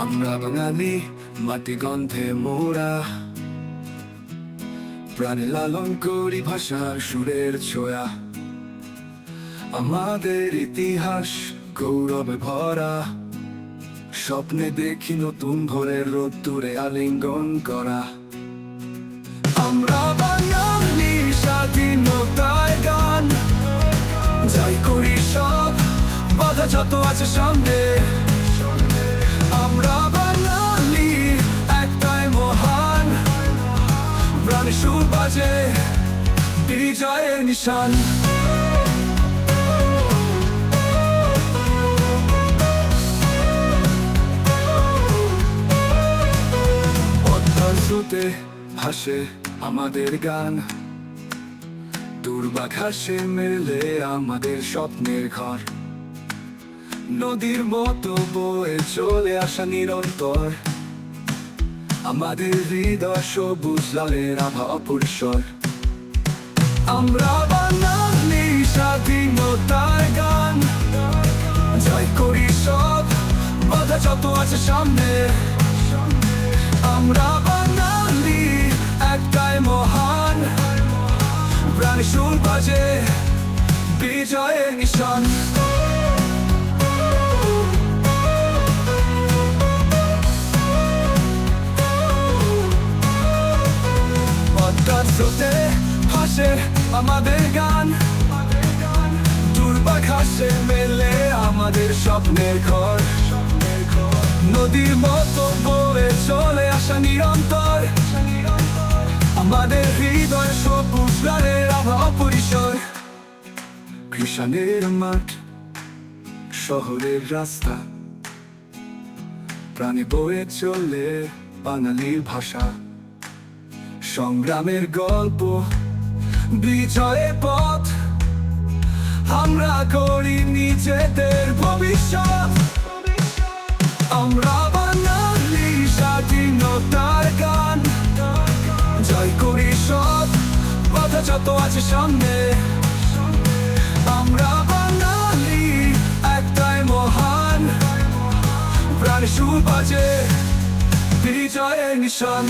আমরা বাঙালি মাটি গন্ধে মোরা, প্রাণে লালন করি ভাষার সুরের ছোঁয়া। আমাদের ইতিহাস গৌরবে ভরা, স্বপ্নে দেখি নতুন ভোরের রোদ্দুরে আলিঙ্গন করা। আমরা বাঙালি স্বাধীনতায় গান, যাই করি সব বাধা যত আছে সামনে। আমরা বাঙালি একটাই মহান, প্রাণে সুর বাজে বিজয়ের নিশান। পদ্মার স্রোতে ভাসে আমাদের গান, দূর্বাঘাসে মেলে আমাদের স্বপ্নের ঘর। নদীর মতো বয়ে চলে আসা নিরন্তর, আমাদের হৃদয় সবুজ লালের আভা অপরিসর। আমরা বাঙালি স্বাধীনতার গান, জয় করি সব বাধা যত আছে সামনে। আমরা বাঙালি একটাই মহান, প্রাণে সুর বাজে বিজয়ের নিশান। পদ্মার স্রোতে ভাসে আমাদের গান, দূর্বাঘাসে মেলে আমাদের স্বপ্নের ঘর। নদীর মতো বয়ে চলে আসা নিরন্তর, আমাদের হৃদয় সবুজ লালের আভা অপরিসর। কৃষাণের মাঠ, শহরের রাস্তা, প্রাণে বয়ে চলে বাঙালির ভাষা। সংগ্রামের গল্প, বিজয়ের পথ, আমরা করি নিজেদের ভবিষ্যৎ। আমরা বাঙালি স্বাধীনতার গান, জয় করি সব বাধা যত আছে সামনে। আমরা বাঙালি একটাই মহান, প্রাণে সুর বাজে বিজয়ের নিশান।